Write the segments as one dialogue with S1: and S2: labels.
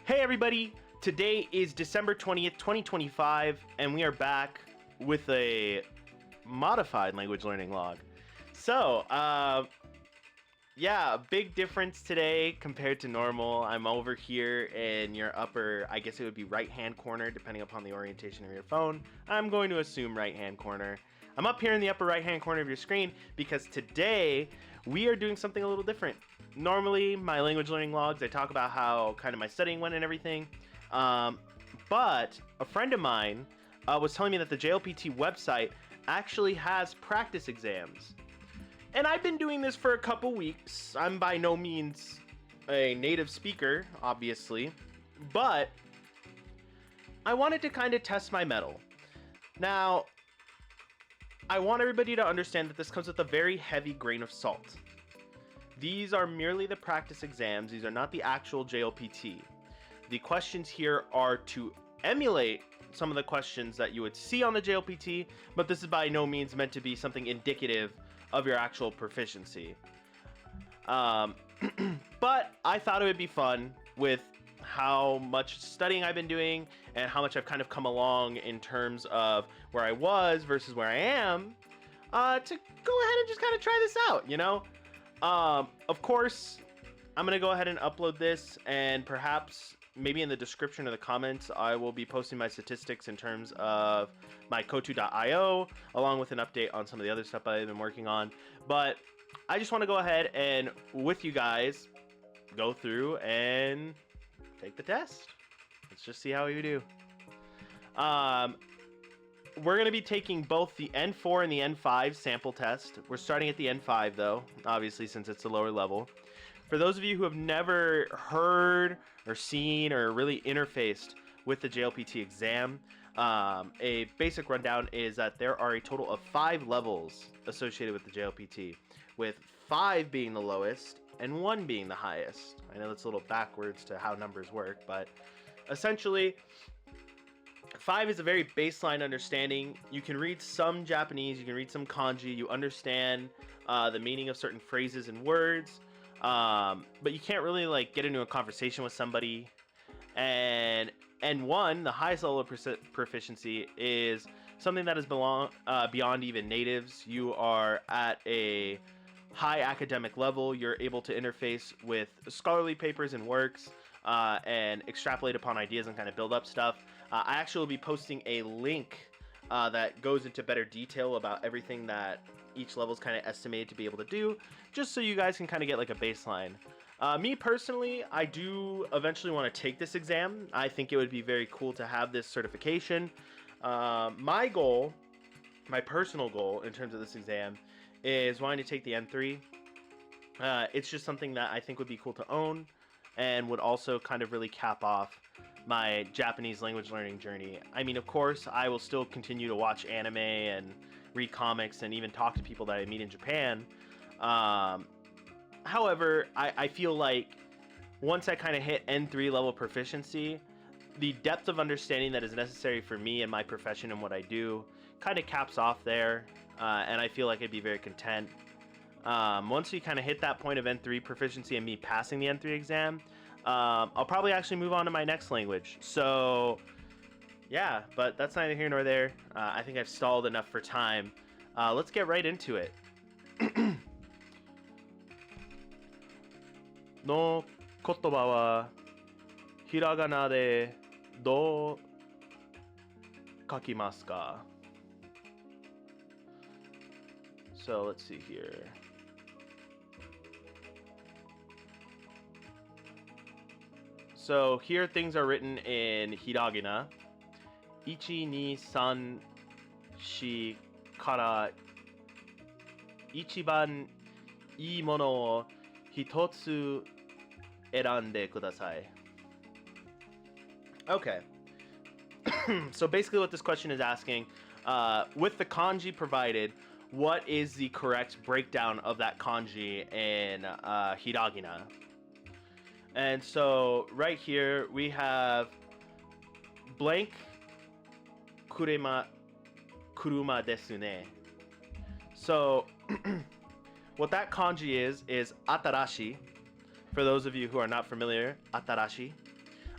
S1: Hey everybody! Today is December 20th, 2025, and we are back with a modified language learning log. So, yeah, big difference today compared to normal. I'm over here in your upper, I guess it would be right-hand corner, depending upon the orientation of your phone. I'm going to assume right-hand corner. I'm up here in the upper right-hand corner of your screen because today we are doing something a little different. Normally, my language learning logs, I talk about how kind of my studying went and everything. But a friend of mine was telling me that the JLPT website actually has practice exams. And I've been doing this for a couple weeks. I'm by no means a native speaker, obviously, but I wanted to kind of test my mettle. Now, I want everybody to understand that this comes with a very heavy grain of salt. These are merely the practice exams. These are not the actual JLPT. The questions here are to emulate some of the questions that you would see on the JLPT, but this is by no means meant to be something indicative of your actual proficiency. But I thought it would be fun with how much studying I've been doing and how much I've kind of come along in terms of where I was versus where I am, to go ahead and just kind of try this out, you know? Of course, I'm going to go ahead and upload this, and perhaps maybe in the description of the comments, I will be posting my statistics in terms of my kotu.io, along with an update on some of the other stuff I've been working on. But I just want to go ahead and, with you guys, go through and take the test. Let's just see how we do. We're going to be taking both the N4 and the N5 sample test. We're starting at the N5, though, obviously, since it's a lower level. For those of you who have never heard or seen or really interfaced with the JLPT exam, a basic rundown is that there are a total of 5 levels associated with the JLPT, with 5 being the lowest and 1 being the highest. I know that's a little backwards to how numbers work, but essentially, 5 is a very baseline understanding. You can read some Japanese, you can read some kanji, you understand the meaning of certain phrases and words, but you can't really like get into a conversation with somebody. And N1, the highest level of proficiency, is something that is beyond even natives. You are at a high academic level. You're able to interface with scholarly papers and works, and extrapolate upon ideas and kind of build up stuff. I actually will be posting a link that goes into better detail about everything that each level is kind of estimated to be able to do, just so you guys can kind of get like a baseline. Me personally, I do eventually want to take this exam. I think it would be very cool to have this certification. My goal, my personal goal in terms of this exam, is wanting to take the N3. It's just something that I think would be cool to own, and would also kind of really cap off my Japanese language learning journey. I mean, of course, I will still continue to watch anime and read comics and even talk to people that I meet in Japan. However, I feel like once I kind of hit N3 level proficiency, the depth of understanding that is necessary for me and my profession and what I do kind of caps off there, and I feel like I'd be very content. Once we kind of hit that point of N3 proficiency and me passing the N3 exam, I'll probably actually move on to my next language. So, yeah, but that's neither here nor there. I think I've stalled enough for time. Let's get right into it. の言葉はひらがなでどう書きますか? So let's see here. So here things are written in hiragana. 1, 2, 3, 4から一番いいものを一つ選んでください. Okay. So basically what this question is asking, with the kanji provided, what is the correct breakdown of that kanji in hiragana? And so right here we have blank kuruma desu ne. So what that kanji is atarashi. For those of you who are not familiar, atarashi.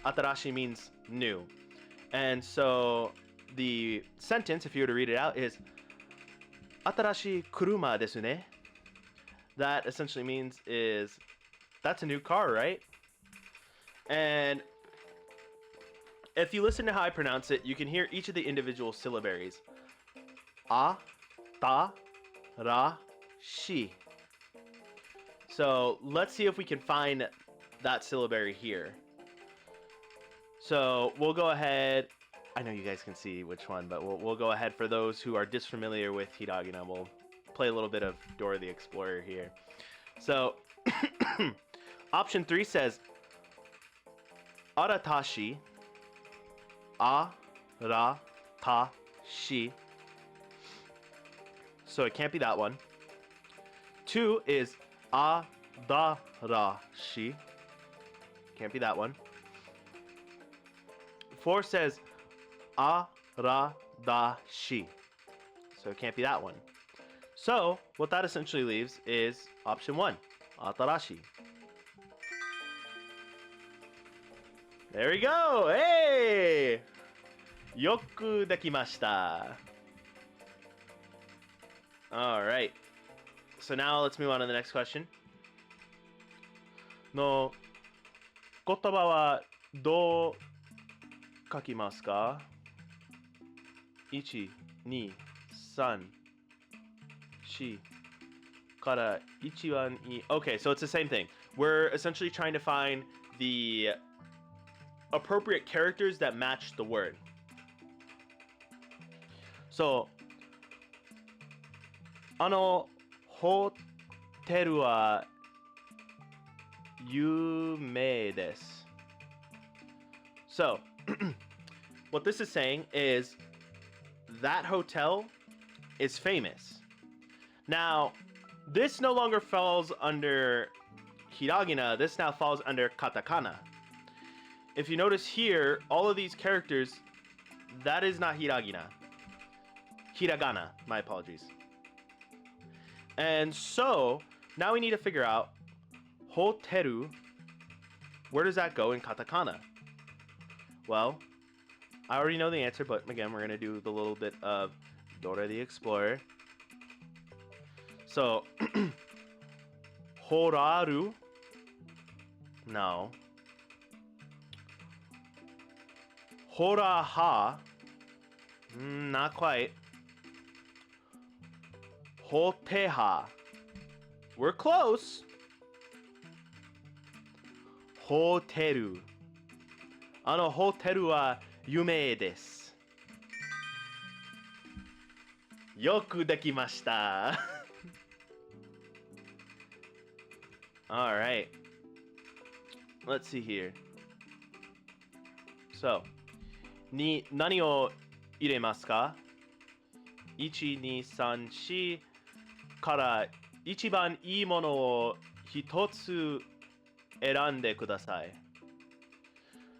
S1: Atarashi means new. And so the sentence, if you were to read it out, is Atarashi kuruma desu ne. That essentially means is that's a new car, right? And if you listen to how I pronounce it, you can hear each of the individual syllabaries. A, ta, ra, shi. So let's see if we can find that syllabary here. So we'll go ahead. I know you guys can see which one, but we'll go ahead for those who are disfamiliar with hiragana. We'll play a little bit of Dora the Explorer here. So option 3 says aratashi, a-ra-ta-shi. So it can't be that one. 2 is a-da-ra-shi. Can't be that one. 4 says a-ra-da-shi. So it can't be that one. So what that essentially leaves is option 1, atarashi. There we go. Hey! Yoku dekimashita. All right. So now let's move on to the next question. No kotaba wa dou kakimasu ka? 1, 2, 3, 4 kara 1は2. Okay, so it's the same thing. We're essentially trying to find the appropriate characters that match the word. So, ホテルは有名です. So, what this is saying is that hotel is famous. Now, this no longer falls under hiragana. This now falls under katakana. If you notice here, all of these characters, that is not hiragana. Hiragana, my apologies. And so, now we need to figure out hoteru, where does that go in katakana? Well, I already know the answer, but again, we're going to do the little bit of Dora the Explorer. So, horaru, no. Horaha, not quite. Hoteha, we're close. Hoteru, ホテルは有名です。よくできました。All right. Let's see here. So, に何を入れますか ?1、2、3、4から一番いいものを一つ選んでください。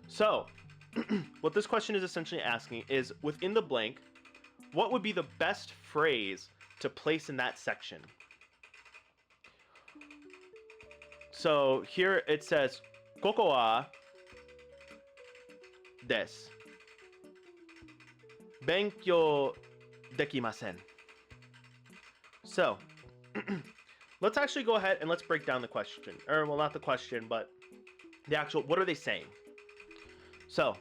S1: So, what this question is essentially asking is, within the blank, what would be the best phrase to place in that section? So here it says, ここはです。勉強できません。So, let's actually go ahead and let's break down the question. Or, well, not the question, but the actual, what are they saying? So,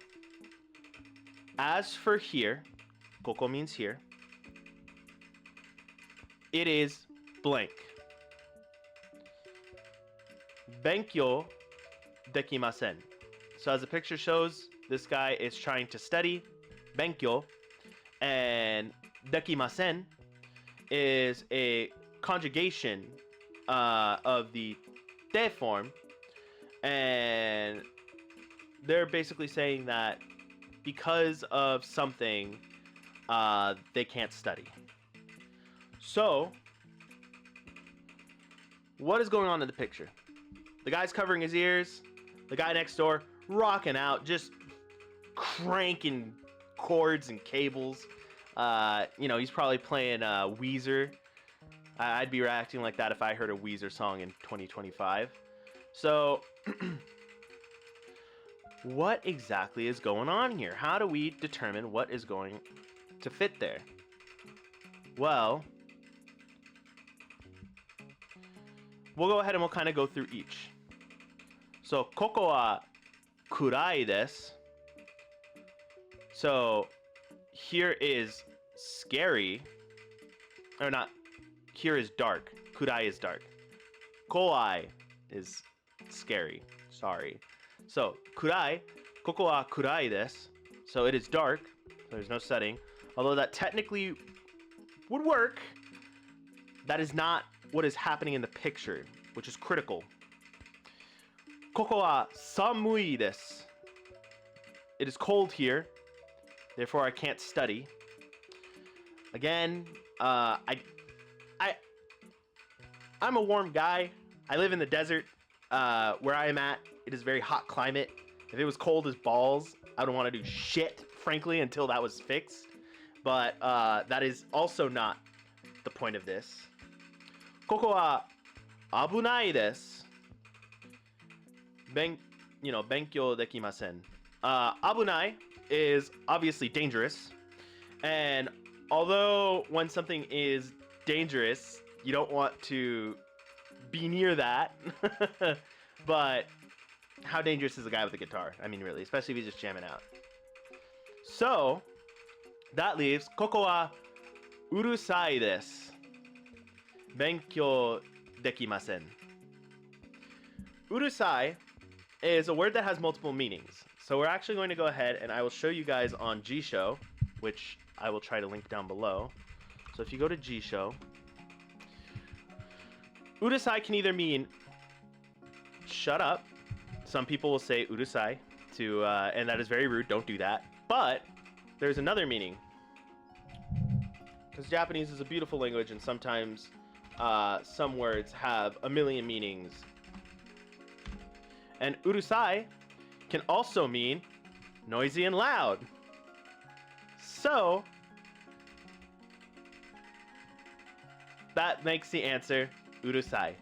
S1: as for here, ここ means here. It is blank. 勉強できません. So as the picture shows, this guy is trying to study 勉強, and できません is a conjugation of the te form, and they're basically saying that because of something, they can't study. So, what is going on in the picture? The guy's covering his ears. The guy next door rocking out, just cranking cords and cables. You know, he's probably playing Weezer. I'd be reacting like that if I heard a Weezer song in 2025. So, What exactly is going on here? How do we determine what is going to fit there? Well, we'll go ahead and we'll kind of go through each. So, koko wa kurai desu. So, here is scary. Or not. Here is dark. Kurai is dark. Kowai is scary. Sorry. So, kurai. Koko wa kurai desu. So, it is dark. There's no setting. Although that technically would work. That is not what is happening in the picture, which is critical. Koko wa samui desu. It is cold here. Therefore, I can't study. Again, I'm a warm guy. I live in the desert. Where I am at, it is a very hot climate. If it was cold as balls, I don't want to do shit, frankly, until that was fixed. But that is also not the point of this. Koko wa abunai desu. Benkyou dekimasen. Abunai is obviously dangerous. And although when something is dangerous, you don't want to be near that. But how dangerous is a guy with a guitar? I mean, really, especially if he's just jamming out. So, that leaves koko wa urusai desu. Benkyou dekimasen. Urusai is a word that has multiple meanings. So we're actually going to go ahead and I will show you guys on Jisho, which I will try to link down below. So if you go to Jisho, urusai can either mean shut up. Some people will say urusai to, and that is very rude. Don't do that. But there's another meaning. Because Japanese is a beautiful language, and sometimes some words have a million meanings. And urusai can also mean noisy and loud. So that makes the answer urusai.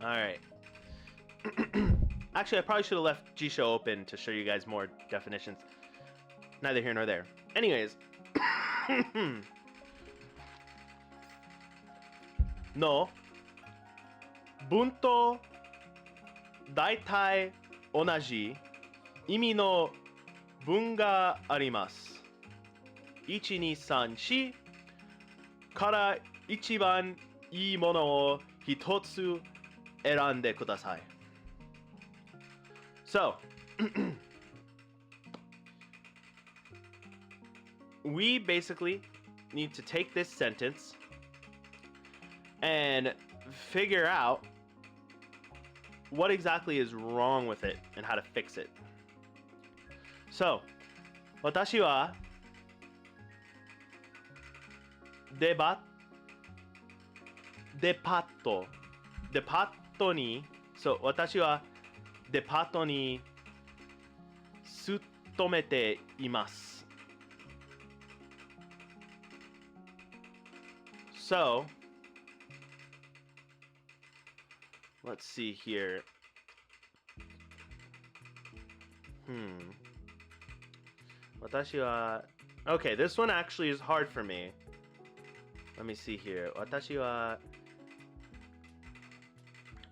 S1: Alright. Actually, I probably should have left Jisho open to show you guys more definitions. Neither here nor there. Anyways. No. Bun to daitai onaji imi no bun ga arimasu. 1, 2, 3, 4から一番いいものを一つ選んでください. So, we basically need to take this sentence and figure out what exactly is wrong with it and how to fix it. So, 私はデパートに、そう、私はデパートに勤めています。So, let's see here. Okay, this one actually is hard for me. Let me see here. 私は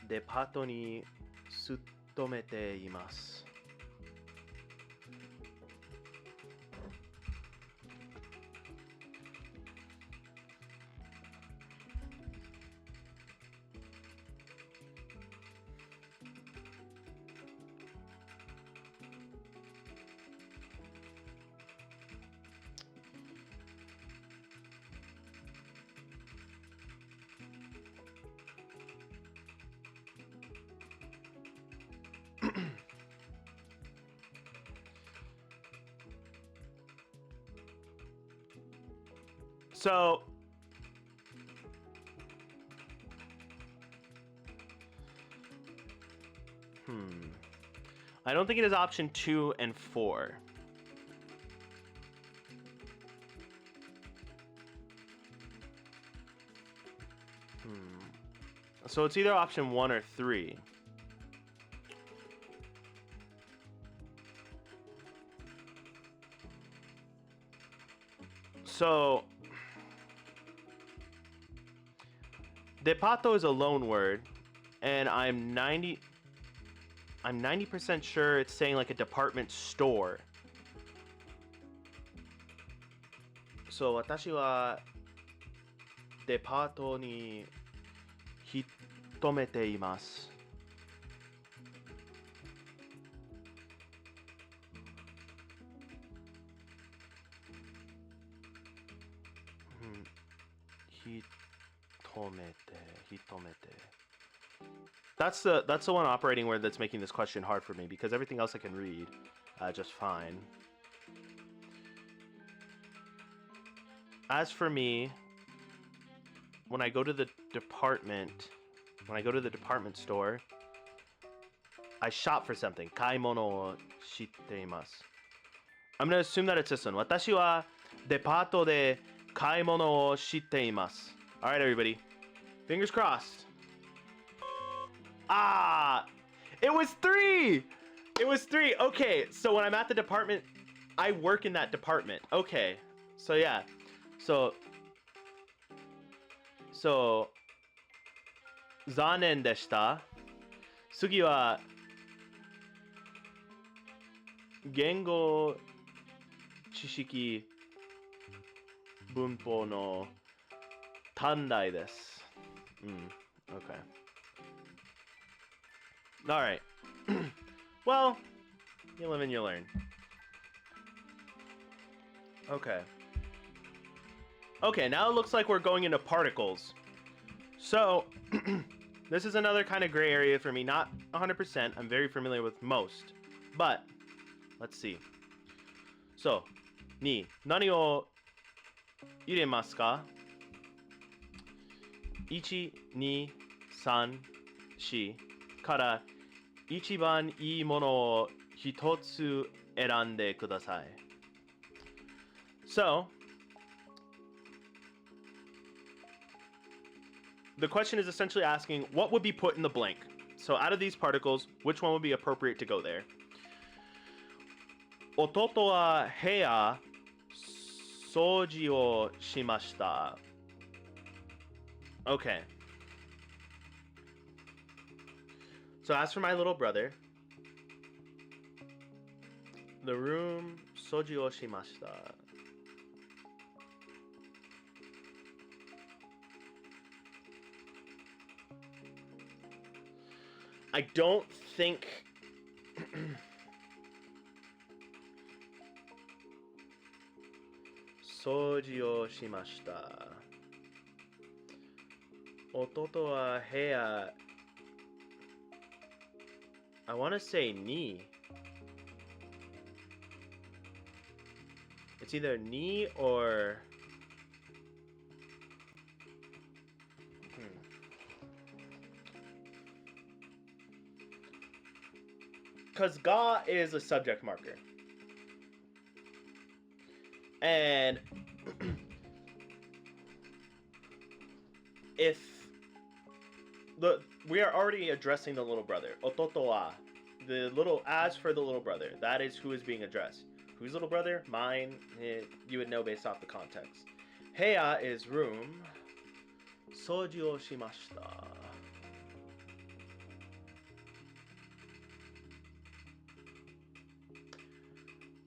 S1: デパートに勤めています。So, I don't think it is option 2 and 4. So it's either option 1 or 3. So depato is a loan word, and I'm 90% sure it's saying like a department store. So 私はデパートに勤めています。That's the one operating word that's making this question hard for me, because everything else I can read just fine. As for me, when I go to the department store, I shop for something. 買い物をしています. I'm gonna assume that it's this one. 私はデパートで買い物をしています. All right, everybody. Fingers crossed. Ah! It was 3! It was 3. Okay, so when I'm at the department, I work in that department. Okay. So yeah. So 残念でした。次は言語知識文法の短大です。Okay. All right. Well, you live and you learn. Okay. Okay, now it looks like we're going into particles. So, this is another kind of gray area for me. Not 100%. I'm very familiar with most. But, let's see. So, に何を入れますか? 1、2、3、4から一番いいものを一つ選んでください. So, the question is essentially asking what would be put in the blank. So out of these particles, which one would be appropriate to go there? 弟は部屋掃除をしました. Okay. So as for my little brother, the room 掃除をしました. I don't think掃除をしました. 弟は部屋 I want to say ni. It's either ni or because ga is a subject marker. And if we are already addressing the little brother, ototo wa, as for the little brother, that is who is being addressed. Whose little brother? Mine. You would know based off the context. Heya is room. Soji o shimashita.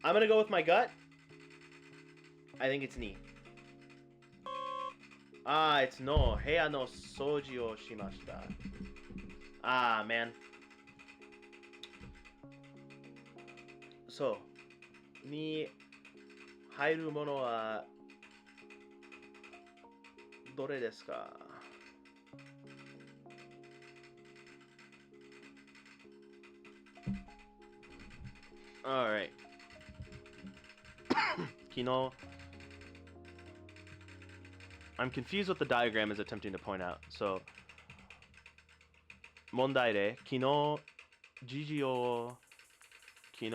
S1: I'm gonna go with my gut. I think it's ni. Ah, it's no. Heya no soji o shimashita. Ah, man. So, に入るものはどれですか? Alright. 昨日 I'm confused what the diagram is attempting to point out. So, 問題で昨日事情を昨日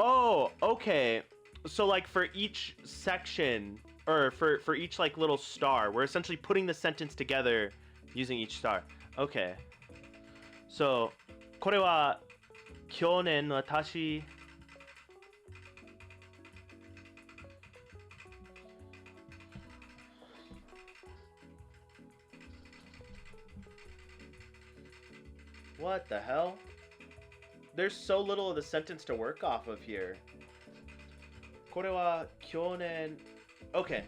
S1: Oh, okay. So like for each section or for each like little star. We're essentially putting the sentence together using each star. Okay. So, これは去年私 What the hell? There's so little of the sentence to work off of here. これは去年 Okay.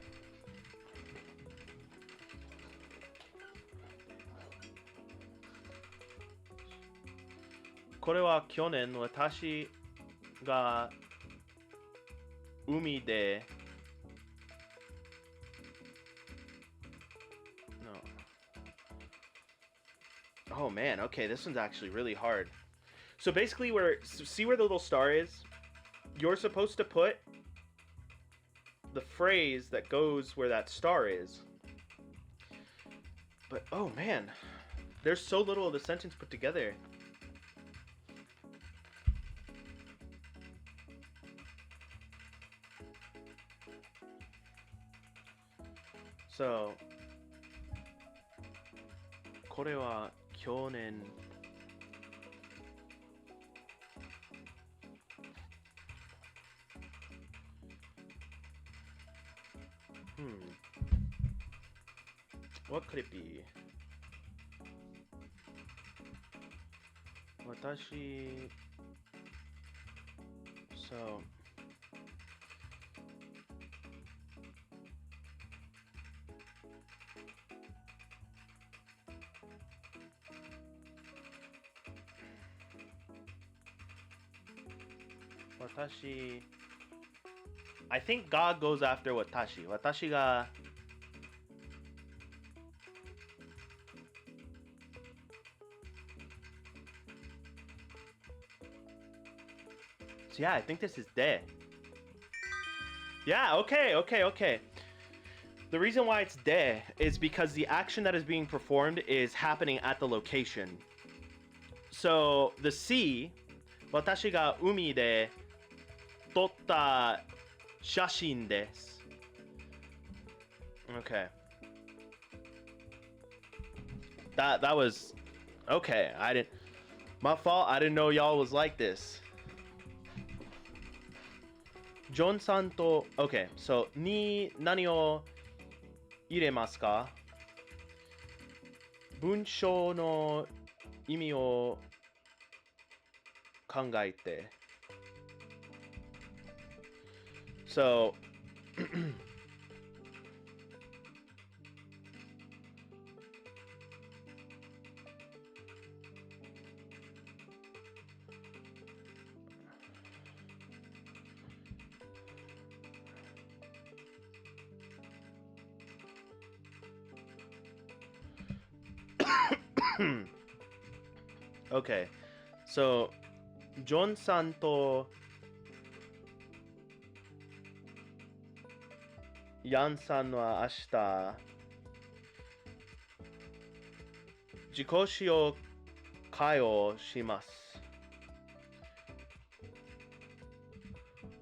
S1: これは去年私が海で No. Oh man, okay, this one's actually really hard. So basically see where the little star is? You're supposed to put the phrase that goes where that star is. But oh man, there's so little of the sentence put together. So, これは去年 What could it be? 私 So 私 I think God goes after 私 私が So yeah, I think this is de. Yeah, okay. The reason why it's de is because the action that is being performed is happening at the location. So the sea, 私が海で撮った写真です。Okay. That was okay. My fault. I didn't know y'all was like this. John さんと Okay, so に何を入れますか？文章の意味を考えて。So Okay, so ジョンさんとヤンさんは明日自己紹介をします。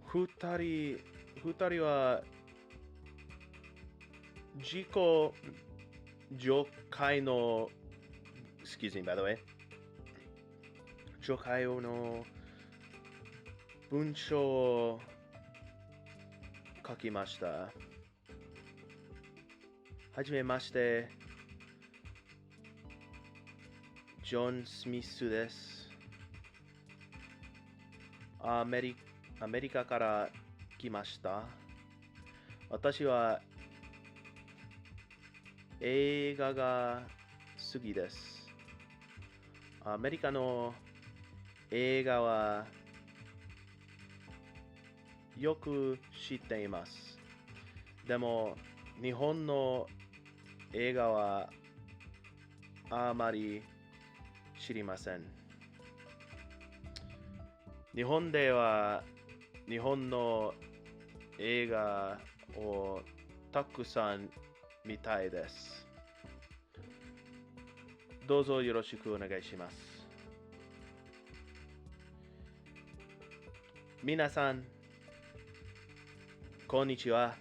S1: 二人は自己紹介の Excuse me, by the way. 紹介の文章を書きました。はじめまして。ジョン・スミスです。アメリカから来ました。私は映画が好きです。アメリカの映画はよく知っています。でも日本の映画はあまり知りません。日本では日本の映画をたくさん見たいです。どうぞよろしくお願いします。皆さん、こんにちは。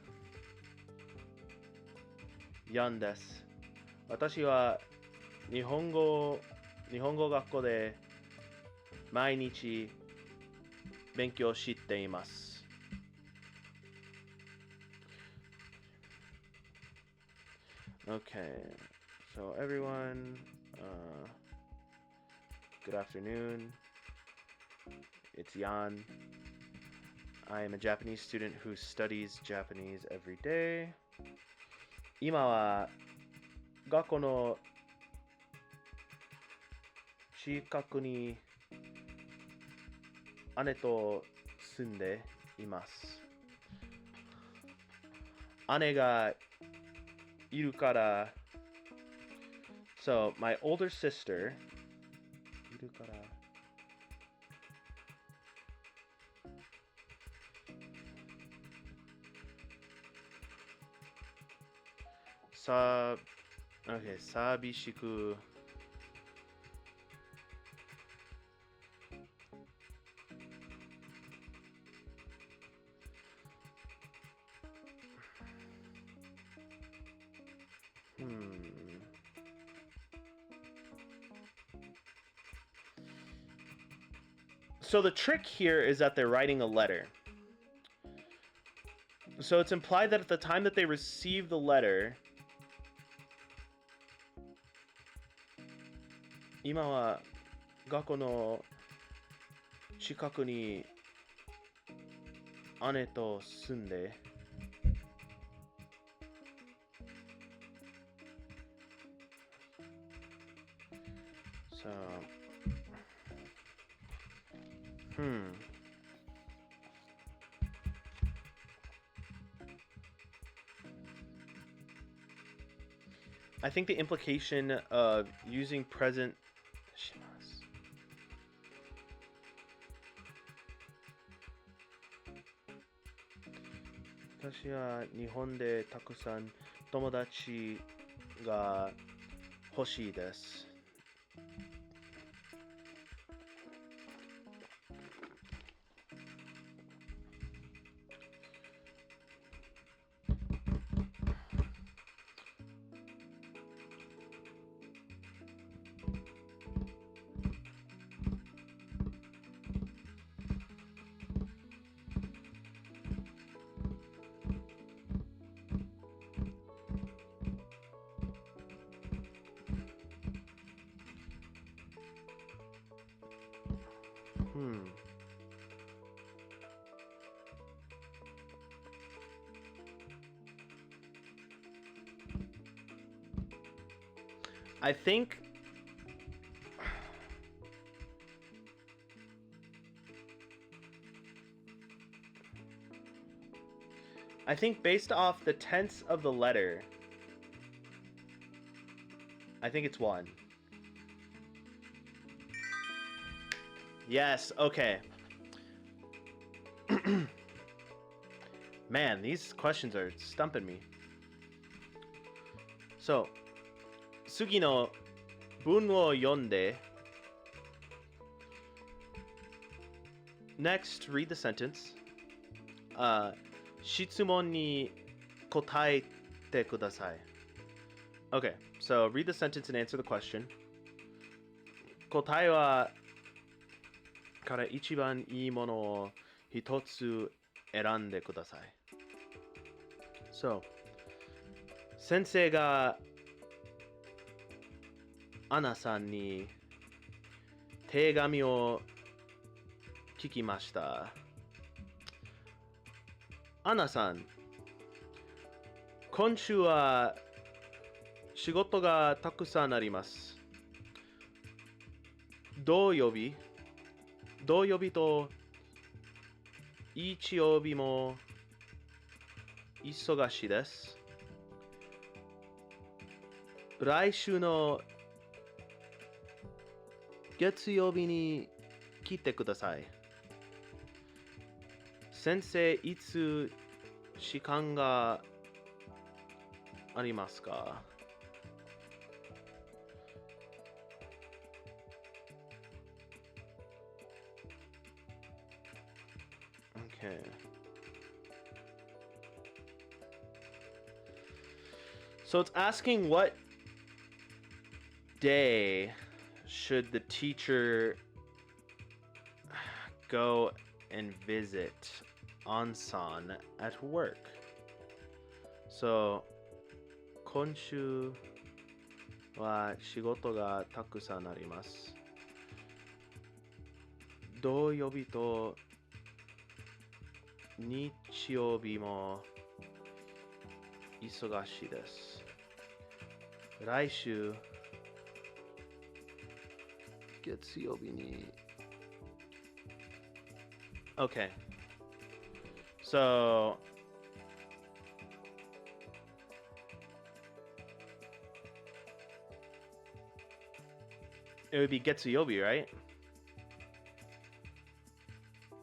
S1: ヤンです。私は日本語学校で毎日勉強しています。Okay, so everyone, good afternoon. It's Jan. I am a Japanese student who studies Japanese every day. 今は学校の近くに姉と住んでいます。姉がいるから、So, my older sister いるからOkay, 寂しくSo the trick here is that they're writing a letter. So it's implied that at the time that they receive the letter, 今は学校の近くに姉と住んでSo, I think the implication of using present 私は日本でたくさん友達が欲しいです。I think based off the tense of the letter, I think it's one. Yes, okay. Man, these questions are stumping me. So, 次の文を読んで Next, read the sentence. 質問に答えてください. Okay, so read the sentence and answer the question. 答えはから一番いいものを一つ選んでください. So, 先生がアナさんに手紙を聞きました。アナさん、今週は仕事がたくさんあります。土曜日と日曜日も忙しいです。来週の月曜日に来てください。先生、いつ時間がありますか? Okay. So it's asking what day should the teacher go and visit Ansan at work. So 今週は仕事がたくさんあります。土曜日と日曜日も忙しいです。来週月曜日に Okay. So it would be Getsuyobi, right?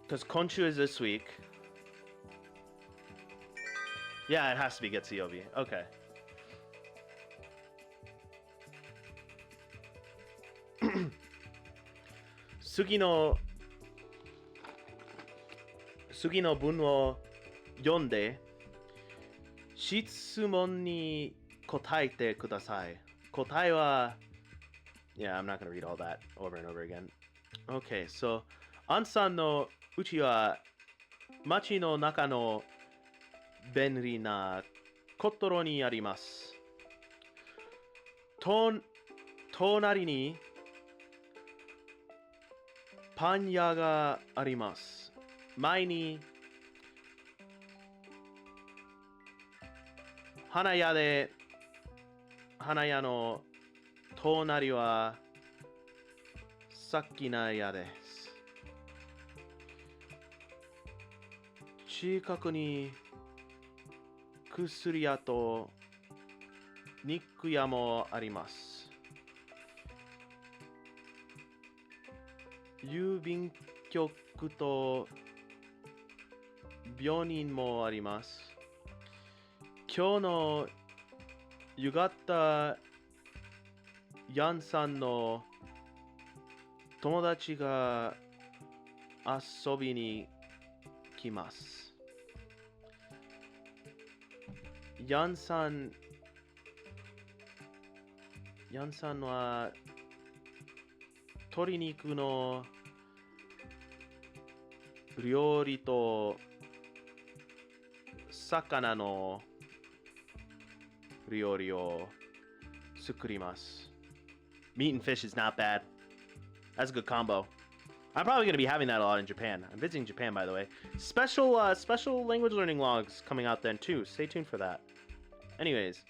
S1: Because Konshu is this week. Yeah, it has to be Getsuyobi. Okay. Sugi no bun wo yonde shitsumon ni kotaete kudasai. Kotae wa... Yeah, I'm not going to read all that over and over again. Okay, so Ansan no uchi wa machi no naka no benri na kotoro ni arimasu. Tonari ni pan ya ga arimasu. Mai ni hanaya de hanaya no tonari wa sakkinaya desu. Chikaku ni kusuri ya to nikuya mo arimasu. 郵便局と病院もあります。今日の夕方、ヤンさんの友達が遊びに来ます。ヤンさんは鶏肉の料理と魚の料理を作ります。Meat and fish is not bad. That's a good combo. I'm probably going to be having that a lot in Japan. I'm visiting Japan, by the way. Special language learning logs coming out then too. Stay tuned for that. Anyways,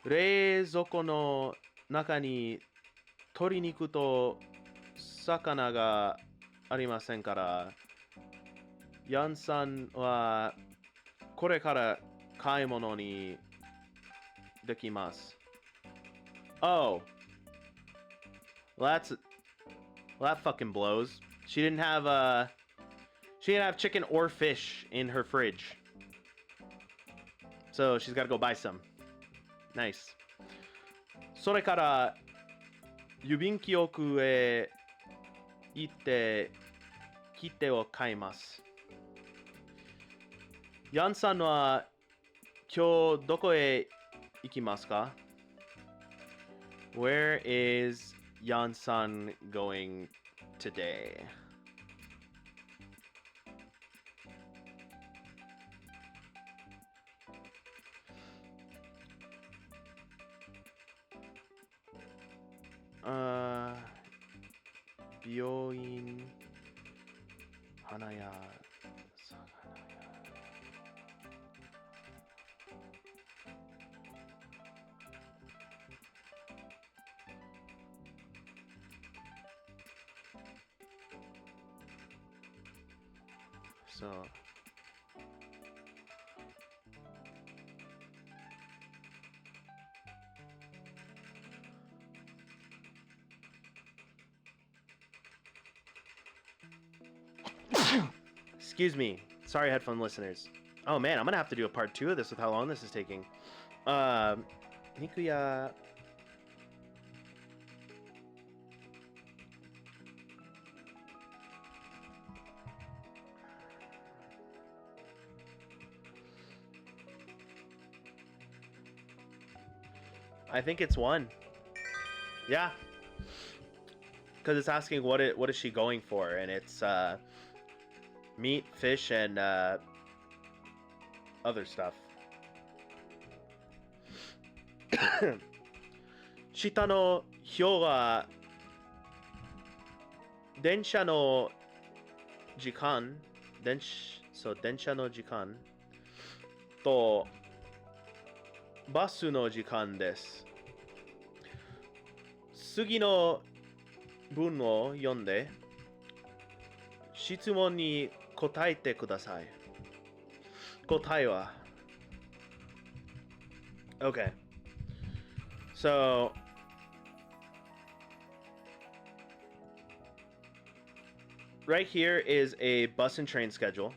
S1: 冷蔵庫の中に鶏肉と魚がありませんから、ヤンさんはこれから買い物にできます。Oh, well, that fucking blows. She didn't have chicken or fish in her fridge, so she's got to go buy some. Nice. それから郵便局へ行って切手を買います。ヤンさんは今日どこへ行きますか？ Where is Yan-san going today? Byoin, Hanaya, Saganaya. So excuse me. Sorry, headphone listeners. Oh man, I'm gonna have to do a part 2 of this with how long this is taking. Nikuya. I think it's one. Yeah. Because it's asking what is she going for, and it's meat, fish, and other stuff. 下の表は電車の時間、電車の時間とバスの時間です。次の文を読んで質問に答えてください。答えは Okay. So right here is a bus and train schedule.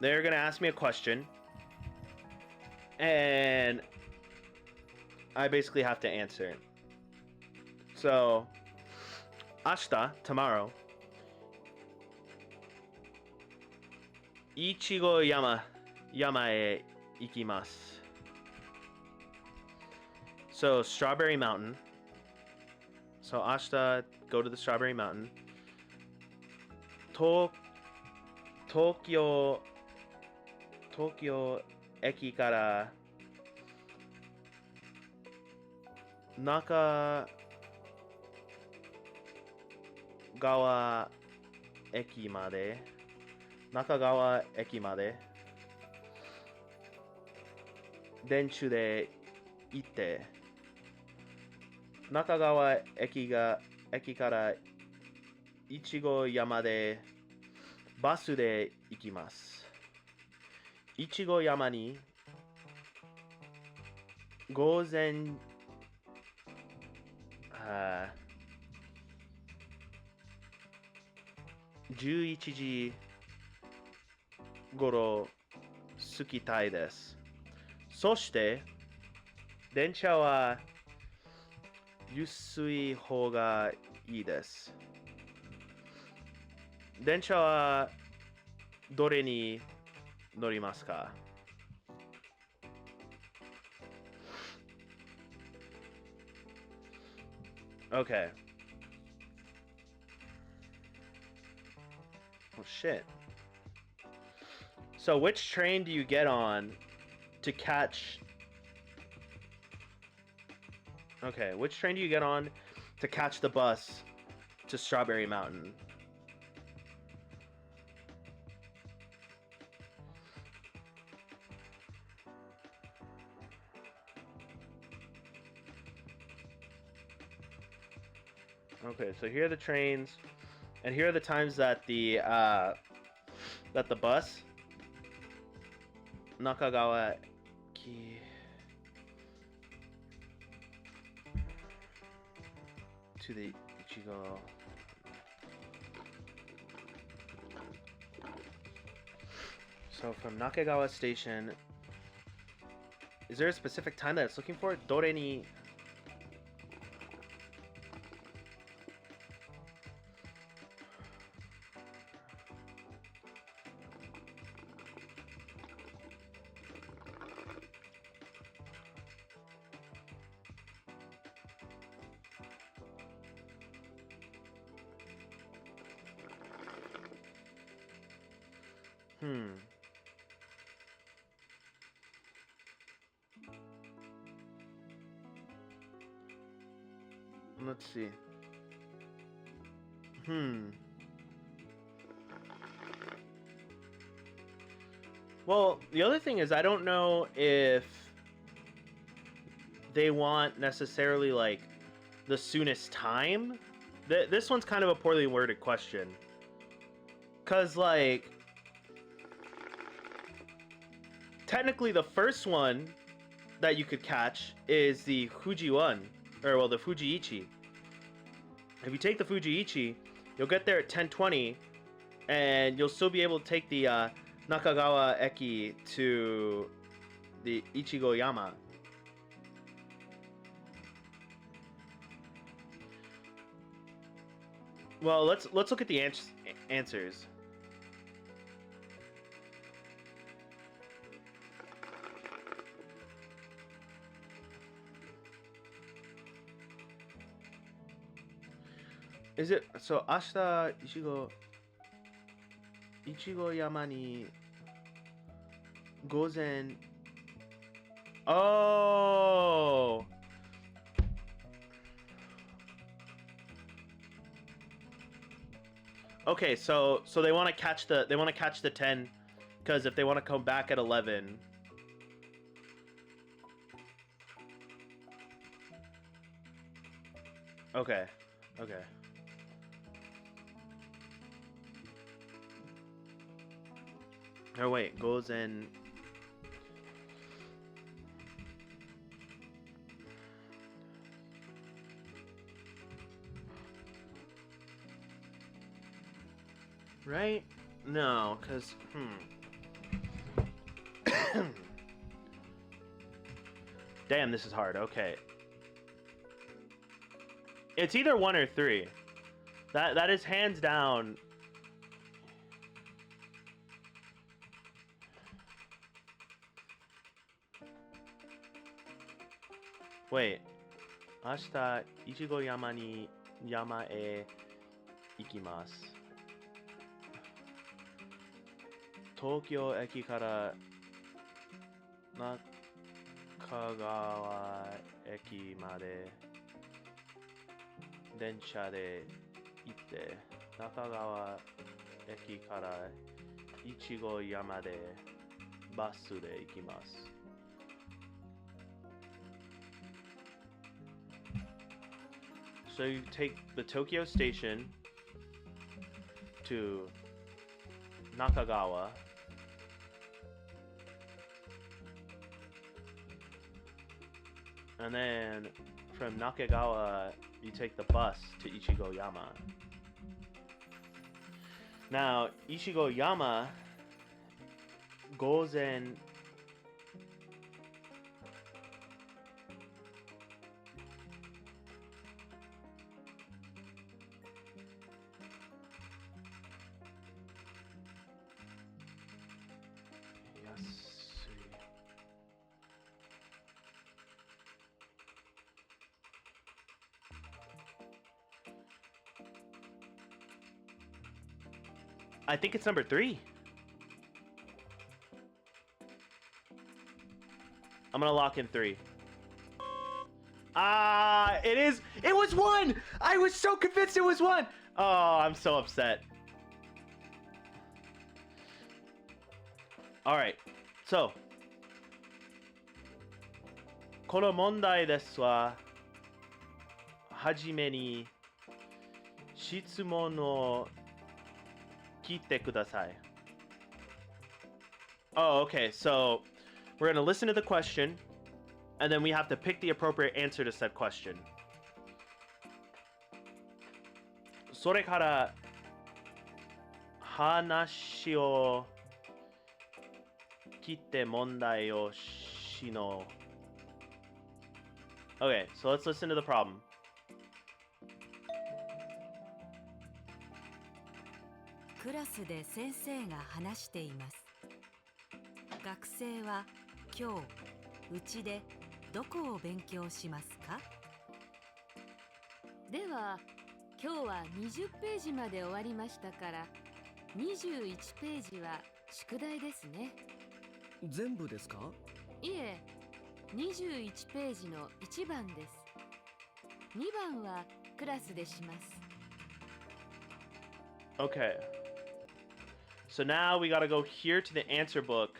S1: They're going to ask me a question, and I basically have to answer it. So, 明日, tomorrow, いちご山へ行きます. So, Strawberry Mountain. So, 明日, go to the Strawberry Mountain. 東京駅から中川駅まで電車で行って中川駅からいちご山でバスで行きます。いちご山に午前11時頃着きたいです。そして電車は安い方がいいです。電車はどれに乗りますか? Okay. Oh shit. So which train do you get on to catch... Okay, which train do you get on to catch the bus to Strawberry Mountain? Okay, so here are the trains, and here are the times that the bus Nakagawa to the Ichigo. So from Nakagawa Station, is there a specific time that it's looking for? Dore ni... Let's see. Well, the other thing is I don't know if they want necessarily like the soonest time. This one's kind of a poorly worded question. 'Cause like technically the first one that you could catch is the Fuji one, or well, the Fujiichi. If you take the Fujiichi, you'll get there at 10:20, and you'll still be able to take the Nakagawa Eki to the Ichigo Yama. Well, let's look at the answers. Is it so? 明日いちご山に午前 Oh. Okay, so they want to catch the 10 because if they want to come back at 11. Okay. Okay. Oh wait, goes in. Right? No, because Damn, this is hard. Okay. It's either 1 or 3. That is hands down. Wait. 明日、いちご山へ行きます。東京駅から中川駅まで電車で行って中川駅からいちご山でバスで行きます。So you take the Tokyo station to Nakagawa. And then from Nakagawa, you take the bus to Ichigo-yama. Now, Ichigo-yama goes in. I think it's number 3. I'm gonna lock in 3. It is. It was 1. I was so convinced it was 1. Oh, I'm so upset. All right. So, この問題ですは、はじめに質問を聞いてください. Oh, okay. So we're going to listen to the question, and then we have to pick the appropriate answer to said question. それから話を聞いて問題をしの. Okay, so let's listen to the problem.
S2: クラスで先生が話しています。学生は今日うちでどこを勉強しますか？
S3: では今日は20ページまで終わりましたから21ページは宿題ですね。
S4: 全部ですか？
S3: いえ、21ページの1番です。2番はクラスでします。
S1: Okay. So now we gotta go here to the answer book.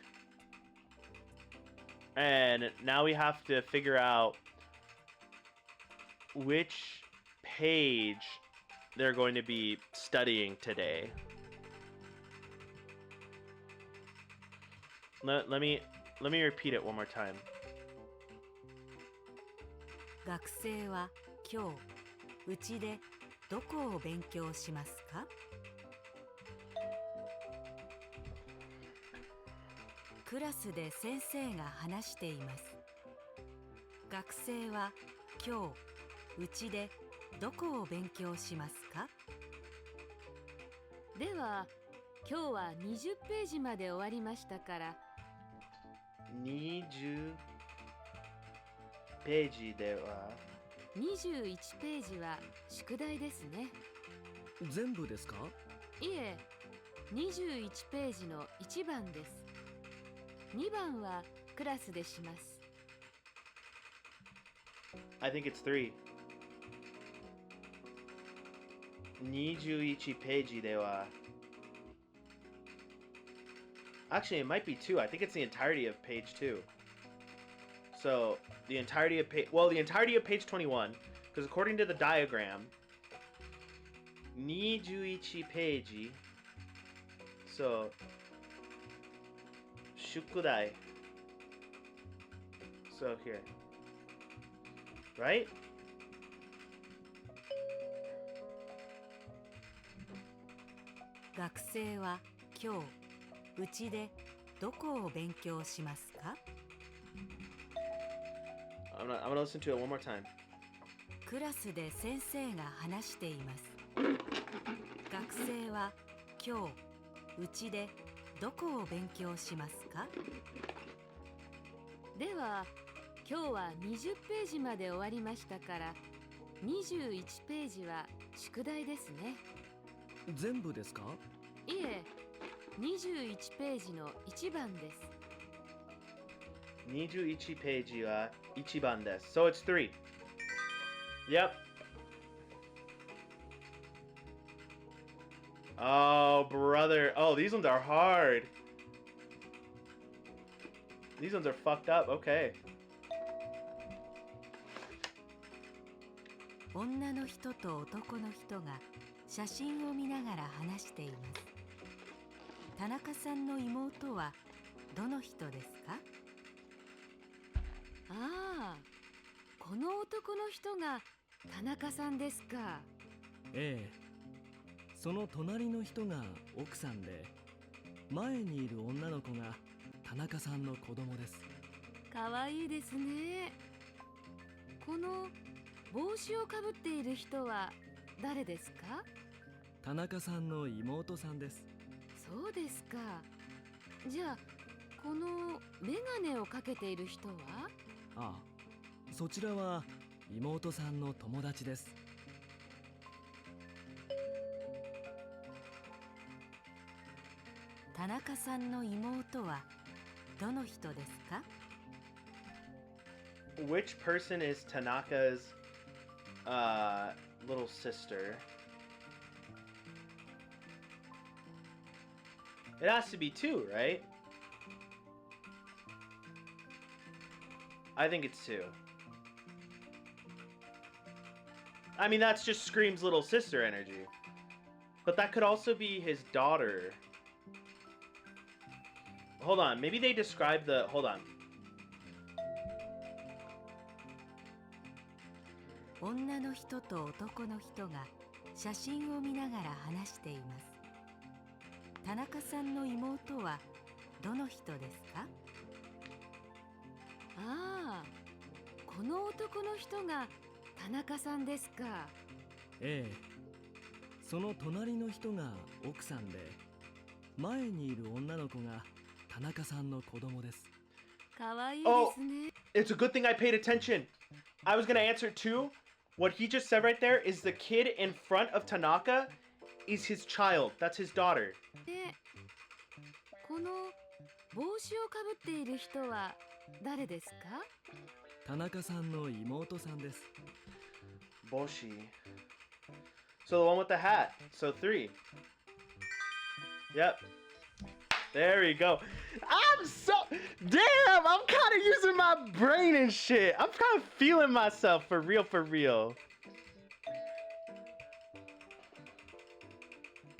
S1: And now we have to figure out which page they're going to be studying today. Let me repeat it one more time.
S2: 学生は今日うちでどこを勉強しますか？クラスで先生が話しています。学生は今日うちでどこを勉強しますか？
S3: では今日は20ページまで終わりましたから
S1: 20ページでは
S3: 21ページは宿題ですね。
S4: 全部ですか？
S3: いえ、21ページの1番です。2番はクラスでします。
S1: I think it's 3. 21ページでは Actually, it might be 2. I think it's the entirety of page 2. So, the entirety of page... Well, the entirety of page 21. Because according to the diagram, 21ページ So, 宿題 So, here. Right?
S2: 学生は今日うちでどこを勉強しますか？
S1: I'm gonna listen to it one more time.
S2: クラスで先生が話しています。学生は今日うちでどこを勉強しますか？
S3: では、今日は20ページまで終わりましたから、21ページは宿題ですね。
S4: 全部ですか？
S3: いえ、21ページの1番です。
S1: 21ページは1番です。So it's 3. Yep. Oh, brother. Oh, these ones are hard. These ones are fucked up. Okay.
S2: 女の人と男の人が写真を見ながら話しています。田中さんの妹はどの人ですか？
S3: ああ、この男の人が田中さんですか。
S4: ええ。その隣の人が奥さんで、前にいる女の子が田中さんの子供です。
S3: かわいいですね。この帽子をかぶっている人は誰ですか？
S4: 田中さんの妹さんです。
S3: そうですか。じゃあ、このメガネをかけている人は？
S4: ああ、そちらは妹さんの友達です。
S2: 田中さんの妹はどの人ですか？
S1: Which person is Tanaka's little sister? It has to be 2, right? I think it's 2. I mean, that's just Scream's little sister energy. But that could also be his daughter. Hold on, maybe they describe the... Hold on.
S2: 女の人と男の人が写真を見ながら話しています。田中さんの妹はどの人ですか？
S3: ああ、この男の人が田中さんですか。
S4: ええ。その隣の人が奥さんで、前にいる女の子が田中さんの子供です。
S3: かわいいですね。
S1: It's a good thing I paid attention. I was gonna answer 2. What he just said right there is the kid in front of Tanaka is his child. That's his daughter.
S3: で、この帽子をかぶっている人は誰ですか？
S4: 田中さんの妹さんです。
S1: Boshi. So the one with the hat. So 3. Yep. There we go. I'm so... Damn, I'm kind of using my brain and shit. I'm kind of feeling myself for real, for real.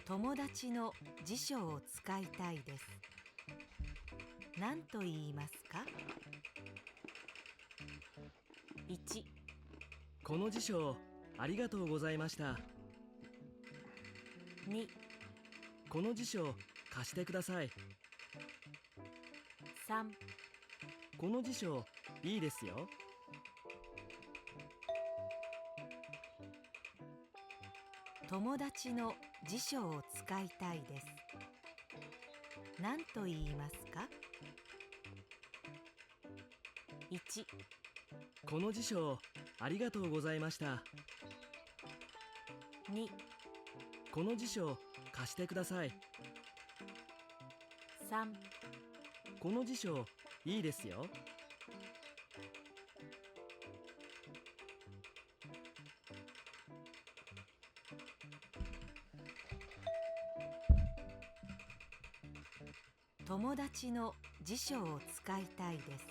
S2: 友達の辞書を使いたいです。何と言いますか？ 1、
S4: この辞書ありがとうございました。
S2: 2、
S4: この辞書貸してください。
S2: 3、
S4: この辞書いいですよ。
S2: 友達の辞書を使いたいです。何と言いますか？ 1、
S4: この辞書ありがとうございました。
S2: 2、
S4: この辞書貸してください。
S2: 3、
S4: この辞書いいですよ。
S2: 友達の辞書を使いたいです。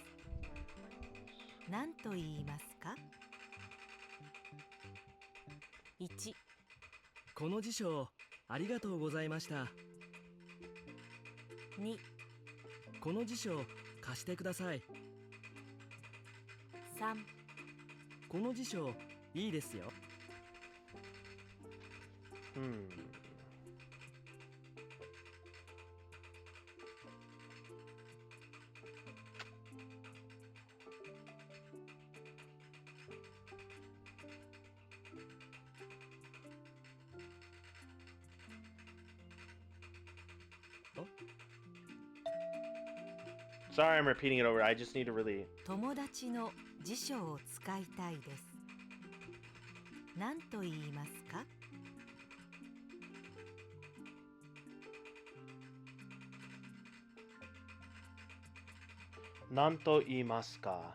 S2: 何と言いますか？ 1、
S4: この辞書ありがとうございました。
S2: 2、
S4: この辞書貸してください。
S2: 3、
S4: この辞書いいですよ。
S1: Sorry, I'm repeating it over. I just need to really.
S2: 友達の辞書を使いたいです。何と言いますか？
S1: なんと言いますか？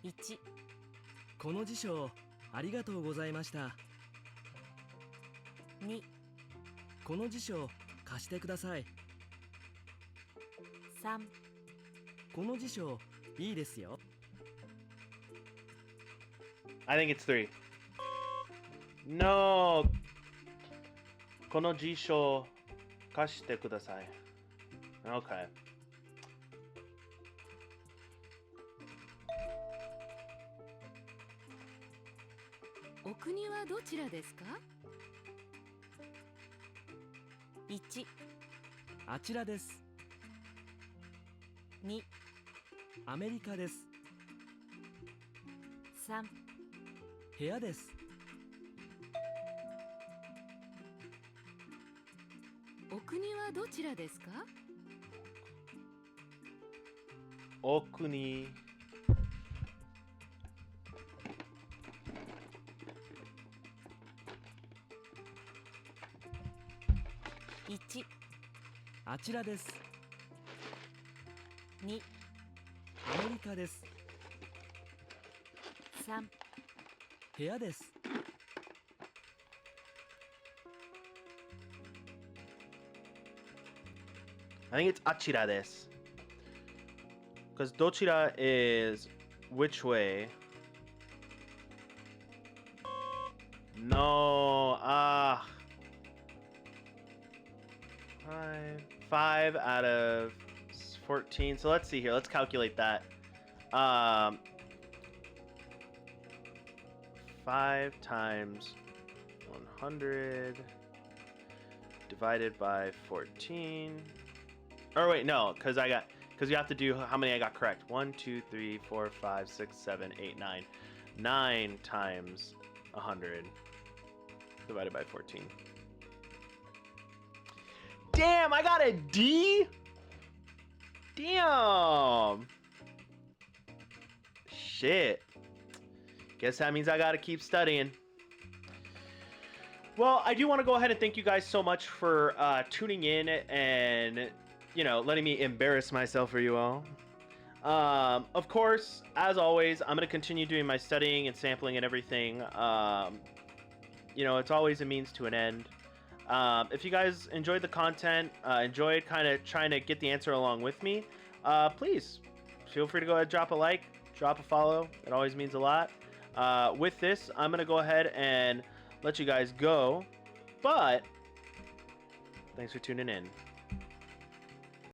S2: 1、
S4: この辞書ありがとうございました。
S2: 2、
S4: この辞書貸してください。
S2: 3、
S4: この辞書いいですよ。
S1: I think it's 3. No! この辞書貸してください。Okay.
S3: お国はどちらですか？
S2: 1、
S4: あちらです。
S2: 2、
S4: アメリカです。
S2: 3、
S4: 部屋です。
S3: お国はどちらですか？
S1: お国。
S2: 1、
S4: あちらです。
S2: 2、
S4: アメリカです。
S2: 3、
S4: 部屋です。
S1: I think it's あちらです。Because どちら is which way? No. Five out of 14. So let's see here. Let's calculate that. 5 times 100 divided by 14. Or wait, no, because you have to do how many I got correct. 1, 2, 3, 4, 5, 6, 7, 8, 9. 9 times 100 divided by 14. Damn, I got a D? Damn. Shit. Guess that means I gotta keep studying. Well, I do want to go ahead and thank you guys so much for tuning in and, you know, letting me embarrass myself for you all. Of course, as always, I'm going to continue doing my studying and sampling and everything. You know, it's always a means to an end. If you guys enjoyed the content, enjoyed kind of trying to get the answer along with me, please feel free to go ahead and drop a like, drop a follow. It always means a lot. With this, I'm going to go ahead and let you guys go. But thanks for tuning in.